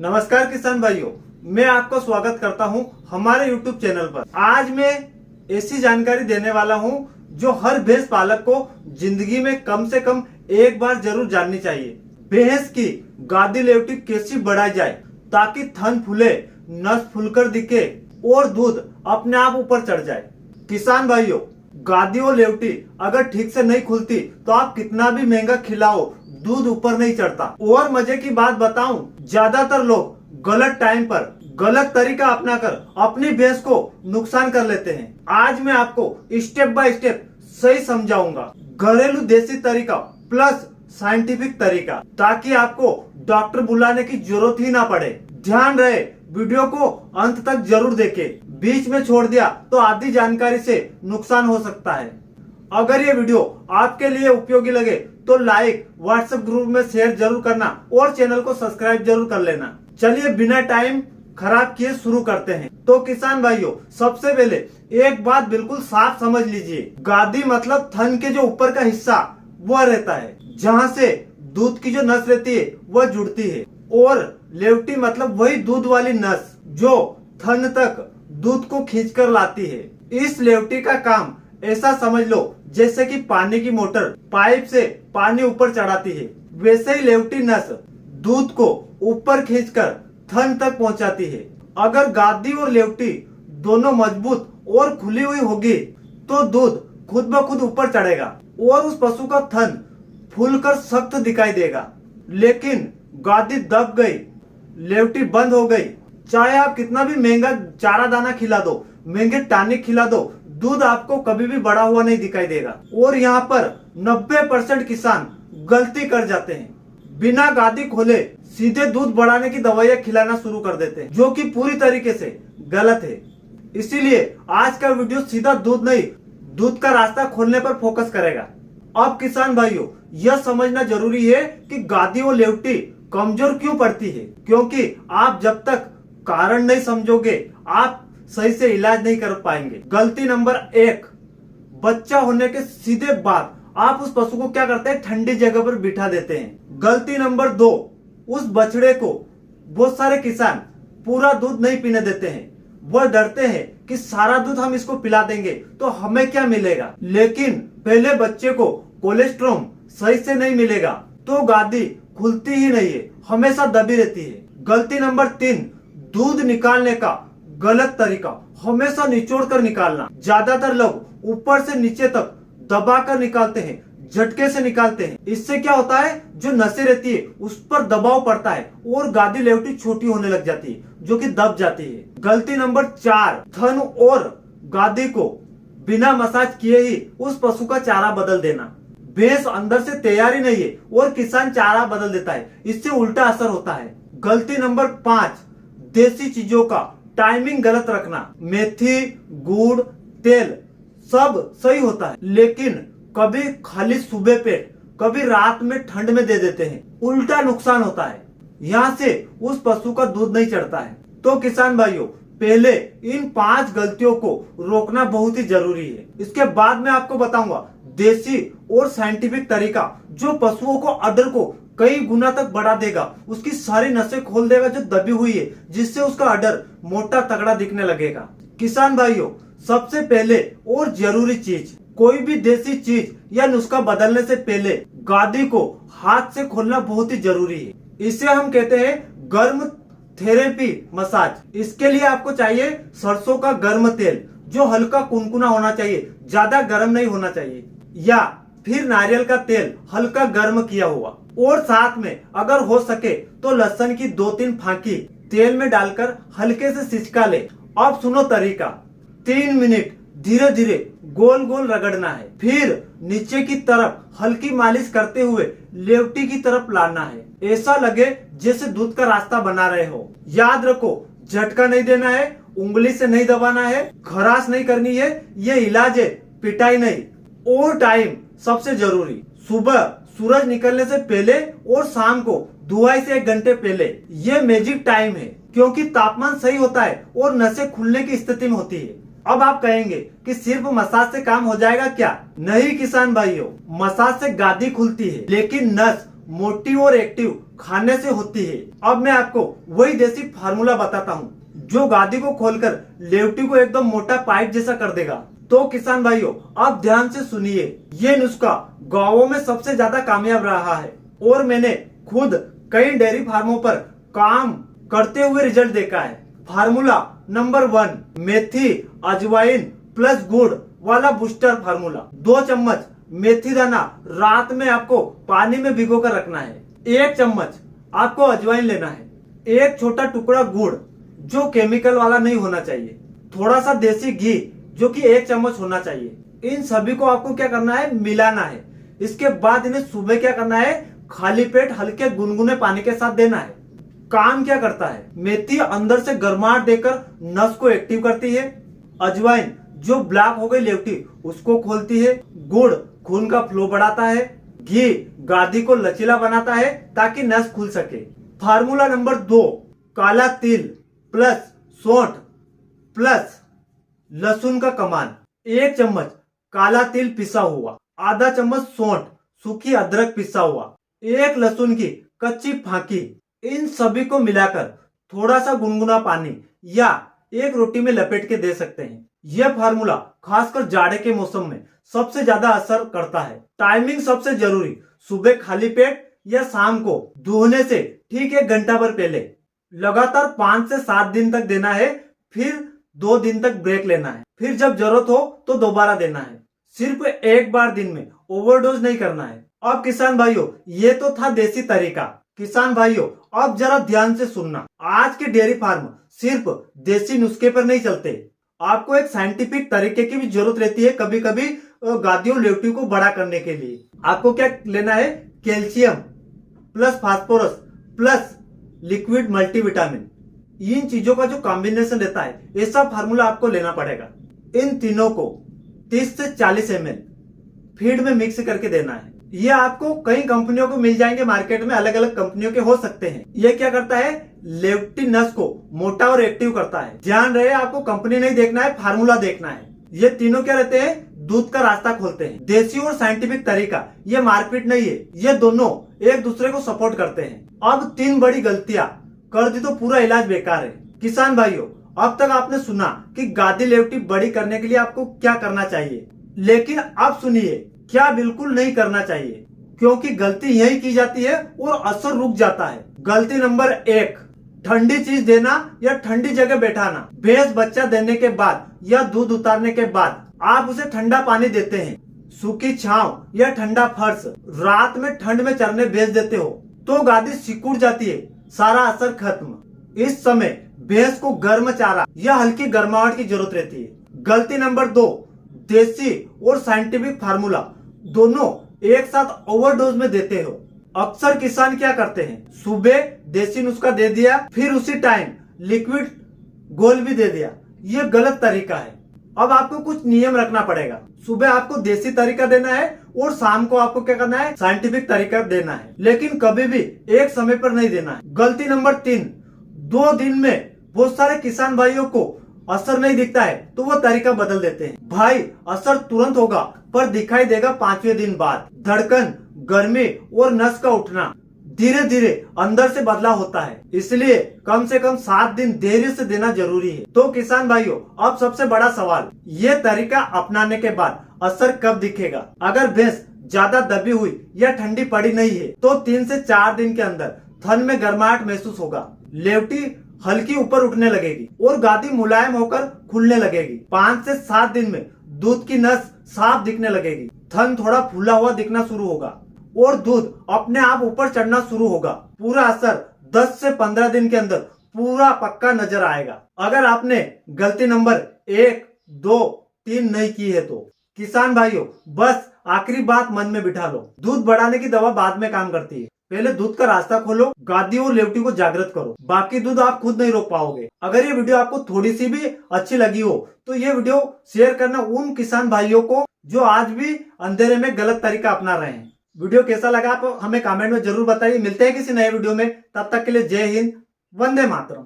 नमस्कार किसान भाइयों, मैं आपका स्वागत करता हूं हमारे YouTube चैनल पर। आज मैं ऐसी जानकारी देने वाला हूं जो हर भैंस पालक को जिंदगी में कम से कम एक बार जरूर जाननी चाहिए। भैंस की गादी लेवटी कैसी बढ़ाई जाए ताकि थन फूले, नस फूलकर दिखे और दूध अपने आप ऊपर चढ़ जाए। किसान भाइयों, गादी और लेवटी अगर ठीक से नहीं खुलती तो आप कितना भी महंगा खिलाओ, दूध ऊपर नहीं चढ़ता। और मजे की बात बताऊं, ज्यादातर लोग गलत टाइम पर गलत तरीका अपनाकर अपनी भैंस को नुकसान कर लेते हैं। आज मैं आपको स्टेप बाय स्टेप सही समझाऊंगा, घरेलू देसी तरीका प्लस साइंटिफिक तरीका, ताकि आपको डॉक्टर बुलाने की जरूरत ही ना पड़े। ध्यान रहे, वीडियो को अंत तक जरूर देखें। बीच में छोड़ दिया तो आधी जानकारी से नुकसान हो सकता है। अगर ये वीडियो आपके लिए उपयोगी लगे तो लाइक, व्हाट्सएप ग्रुप में शेयर जरूर करना और चैनल को सब्सक्राइब जरूर कर लेना। चलिए बिना टाइम खराब किए शुरू करते हैं। तो किसान भाइयों, सबसे पहले एक बात बिल्कुल साफ समझ लीजिए। गादी मतलब थन के जो ऊपर का हिस्सा वह रहता है, जहाँ से दूध की जो नस रहती है वह जुड़ती है, और लेवटी मतलब वही दूध वाली नस जो थन तक दूध को खींचकर लाती है। इस लेवटी का काम ऐसा समझ लो जैसे कि पानी की मोटर पाइप से पानी ऊपर चढ़ाती है, वैसे ही लेवटी नस दूध को ऊपर खींचकर थन तक पहुंचाती है। अगर गादी और लेवटी दोनों मजबूत और खुली हुई होगी तो दूध खुद ब खुद ऊपर चढ़ेगा और उस पशु का थन फूलकर सख्त दिखाई देगा। लेकिन गादी दब गई, लेवटी बंद हो गई, चाहे आप कितना भी महंगा चारा दाना खिला दो, महंगे टॉनिक खिला दो, दूध आपको कभी भी बढ़ा हुआ नहीं दिखाई देगा। और यहाँ पर 90% किसान गलती कर जाते हैं, बिना गादी खोले सीधे दूध बढ़ाने की दवाइयाँ खिलाना शुरू कर देते हैं, जो कि पूरी तरीके से गलत है। इसीलिए आज का वीडियो सीधा दूध नहीं, दूध का रास्ता खोलने पर फोकस करेगा। अब किसान भाइयों, यह समझना जरूरी है कि गादी और लेवटी कमजोर क्यों पड़ती है, क्योंकि आप जब तक कारण नहीं समझोगे आप सही से इलाज नहीं कर पाएंगे। गलती नंबर 1, बच्चा होने के सीधे बाद आप उस पशु को क्या करते हैं, ठंडी जगह पर बिठा देते हैं। गलती नंबर 2, उस बछड़े को बहुत सारे किसान पूरा दूध नहीं पीने देते हैं। वह डरते हैं कि सारा दूध हम इसको पिला देंगे तो हमें क्या मिलेगा, लेकिन पहले बच्चे को कोलेस्ट्रॉल सही से नहीं मिलेगा तो गादी खुलती ही नहीं है, हमेशा दबी रहती है। गलती नंबर 3, दूध निकालने का गलत तरीका, हमेशा निचोड़ कर निकालना। ज्यादातर लोग ऊपर से नीचे तक दबाकर निकालते हैं, झटके से निकालते हैं। इससे क्या होता है, जो नसें रहती है उस पर दबाव पड़ता है और गादी लेवटी छोटी होने लग जाती है, जो कि दब जाती है। गलती नंबर 4, थन और गादी को बिना मसाज किए ही उस पशु का चारा बदल देना। भैंस अंदर से तैयार ही नहीं है और किसान चारा बदल देता है, इससे उल्टा असर होता है। गलती नंबर 5, देसी चीजों का टाइमिंग गलत रखना। मेथी, गुड़, तेल सब सही होता है, लेकिन कभी खाली सुबह पेट, कभी रात में ठंड में दे देते हैं, उल्टा नुकसान होता है। यहाँ से उस पशु का दूध नहीं चढ़ता है। तो किसान भाइयों, पहले इन 5 गलतियों को रोकना बहुत ही जरूरी है। इसके बाद मैं आपको बताऊंगा देसी और साइंटिफिक तरीका जो पशुओं को अडर को कई गुना तक बढ़ा देगा, उसकी सारी नसें खोल देगा जो दबी हुई है, जिससे उसका अडर मोटा तगड़ा दिखने लगेगा। किसान भाइयों, सबसे पहले और जरूरी चीज, कोई भी देसी चीज या नुस्खा बदलने से पहले गादी को हाथ से खोलना बहुत ही जरूरी है। इसे हम कहते हैं गर्म थेरेपी मसाज। इसके लिए आपको चाहिए सरसों का गर्म तेल जो हल्का कुनकुना होना चाहिए, ज्यादा गर्म नहीं होना चाहिए, या फिर नारियल का तेल हल्का गर्म किया हुआ, और साथ में अगर हो सके तो लहसुन की 2-3 फांकी तेल में डालकर हल्के से सिसका ले। अब सुनो तरीका, 3 मिनट धीरे धीरे गोल गोल रगड़ना है, फिर नीचे की तरफ हल्की मालिश करते हुए लेवटी की तरफ लाना है, ऐसा लगे जैसे दूध का रास्ता बना रहे हो। याद रखो, झटका नहीं देना है, उंगली से नहीं दबाना है, खराश नहीं करनी है, ये इलाज है, पिटाई नहीं। और टाइम सबसे जरूरी, सुबह सूरज निकलने से पहले और शाम को धुआई से 1 घंटे पहले, ये मैजिक टाइम है, क्योंकि तापमान सही होता है और नसें खुलने की स्थिति में होती है। अब आप कहेंगे कि सिर्फ मसाज से काम हो जाएगा क्या? नहीं किसान भाइयों, मसाज से गादी खुलती है, लेकिन नस मोटी और एक्टिव खाने से होती है। अब मैं आपको वही देसी फार्मूला बताता हूँ जो गादी को खोलकर लेवटी को एकदम मोटा पाइप जैसा कर देगा। तो किसान भाइयों, आप ध्यान से सुनिए। ये नुस्खा गांवों में सबसे ज्यादा कामयाब रहा है और मैंने खुद कई डेयरी फार्मों पर काम करते हुए रिजल्ट देखा है। फार्मूला नंबर 1, मेथी अजवाइन प्लस गुड़ वाला बूस्टर फार्मूला। 2 चम्मच मेथी दाना रात में आपको पानी में भिगो कर रखना है। 1 चम्मच आपको अजवाइन लेना है। 1 छोटा टुकड़ा गुड़ जो केमिकल वाला नहीं होना चाहिए। थोड़ा सा देसी घी जो कि 1 चम्मच होना चाहिए। इन सभी को आपको क्या करना है, मिलाना है। इसके बाद इन्हें सुबह क्या करना है, खाली पेट हल्के गुनगुने पानी के साथ देना है। काम क्या करता है, मेथी अंदर से गर्माहट देकर नस को एक्टिव करती है। अजवाइन जो ब्लॉक हो गई लेवटी उसको खोलती है। गुड़ खून का फ्लो बढ़ाता है। घी गादी को लचीला बनाता है ताकि नस खुल सके। फार्मूला नंबर 2, काला तिल प्लस सौंठ प्लस लहसुन का कमान। 1 चम्मच काला तिल पिसा हुआ, आधा चम्मच सौंठ सूखी अदरक पिसा हुआ, 1 लहसुन की कच्ची फांकी। इन सभी को मिलाकर थोड़ा सा गुनगुना पानी या एक रोटी में लपेट के दे सकते हैं। यह फार्मूला खासकर जाड़े के मौसम में सबसे ज्यादा असर करता है। टाइमिंग सबसे जरूरी, सुबह खाली पेट या शाम को धोने से ठीक 1 घंटा भर पहले। लगातार 5 से 7 दिन तक देना है, फिर 2 दिन तक ब्रेक लेना है, फिर जब जरूरत हो तो दोबारा देना है। सिर्फ एक बार दिन में, ओवरडोज नहीं करना है। अब किसान भाइयों, ये तो था देसी तरीका। किसान भाइयों, अब जरा ध्यान से सुनना। आज के डेयरी फार्म सिर्फ देसी नुस्खे पर नहीं चलते। आपको एक साइंटिफिक तरीके की भी जरूरत रहती है कभी कभी गादियों लेवटी को बड़ा करने के लिए। आपको क्या लेना है, calcium plus phosphorus plus liquid multivitamin. इन चीजों का जो कॉम्बिनेशन रहता है, ऐसा फार्मूला आपको लेना पड़ेगा। इन तीनों को 30 से 40 ml फीड में मिक्स करके देना है। ये आपको कई कंपनियों को मिल जाएंगे मार्केट में, अलग अलग कंपनियों के हो सकते हैं। ये क्या करता है, लेवटी नस को मोटा और एक्टिव करता है। ध्यान रहे, आपको कंपनी नहीं देखना है, फार्मूला देखना है। ये तीनों क्या रहते हैं, दूध का रास्ता खोलते हैं। देसी और साइंटिफिक तरीका, ये मारपीट नहीं है, ये दोनों एक दूसरे को सपोर्ट करते हैं। अब 3 बड़ी गलतियां कर दी तो पूरा इलाज बेकार है। किसान भाइयों, अब तक आपने सुना कि गादी लेवटी बड़ी करने के लिए आपको क्या करना चाहिए, लेकिन अब सुनिए क्या बिल्कुल नहीं करना चाहिए, क्योंकि गलती यही की जाती है और असर रुक जाता है। गलती नंबर 1, ठंडी चीज देना या ठंडी जगह बैठाना। भैंस बच्चा देने के बाद या दूध उतारने के बाद आप उसे ठंडा पानी देते हैं, सूखी छांव या ठंडा फर्श, रात में ठंड में चरने भेज देते हो तो गादी सिकुड़ जाती है, सारा असर खत्म। इस समय भैंस को गर्म चारा या हल्की गर्माहट की जरूरत रहती है। गलती नंबर 2, देसी और साइंटिफिक फार्मूला दोनों एक साथ ओवरडोज में देते हो। अक्सर किसान क्या करते हैं, सुबह देसी नुस्खा दे दिया, फिर उसी टाइम लिक्विड घोल भी दे दिया। ये गलत तरीका है। अब आपको कुछ नियम रखना पड़ेगा। सुबह आपको देसी तरीका देना है और शाम को आपको क्या करना है, साइंटिफिक तरीका देना है, लेकिन कभी भी एक समय पर नहीं देना है। गलती नंबर 3, 2 दिन में बहुत सारे किसान भाइयों को असर नहीं दिखता है तो वो तरीका बदल देते हैं। भाई, असर तुरंत होगा पर दिखाई देगा 5वें दिन बाद। धड़कन, गर्मी और नस का उठना धीरे धीरे अंदर से बदलाव होता है, इसलिए कम से कम 7 दिन देरी से देना जरूरी है। तो किसान भाइयों, अब सबसे बड़ा सवाल, ये तरीका अपनाने के बाद असर कब दिखेगा? अगर भैंस ज्यादा दबी हुई या ठंडी पड़ी नहीं है तो 3 से 4 दिन के अंदर थन में गर्माहट महसूस होगा, लेवटी हल्की ऊपर उठने लगेगी और गादी मुलायम होकर खुलने लगेगी। 5 से 7 दिन में दूध की नस साफ दिखने लगेगी, थन थोड़ा फूला हुआ दिखना शुरू होगा और दूध अपने आप ऊपर चढ़ना शुरू होगा। पूरा असर 10 से 15 दिन के अंदर पूरा पक्का नजर आएगा। अगर आपने गलती नंबर 1, 2, 3 नहीं की है तो किसान भाइयों, बस आखिरी बात मन में बिठा लो, दूध बढ़ाने की दवा बाद में काम करती है। पहले दूध का रास्ता खोलो, गादी और लेवटी को जागृत करो, बाकी दूध आप खुद नहीं रोक पाओगे। अगर ये वीडियो आपको थोड़ी सी भी अच्छी लगी हो तो ये वीडियो शेयर करना उन किसान भाइयों को जो आज भी अंधेरे में गलत तरीका अपना रहे हैं। वीडियो कैसा लगा आप हमें कमेंट में जरूर बताइए। मिलते हैं किसी नए वीडियो में, तब तक के लिए जय हिंद, वंदे मातरम।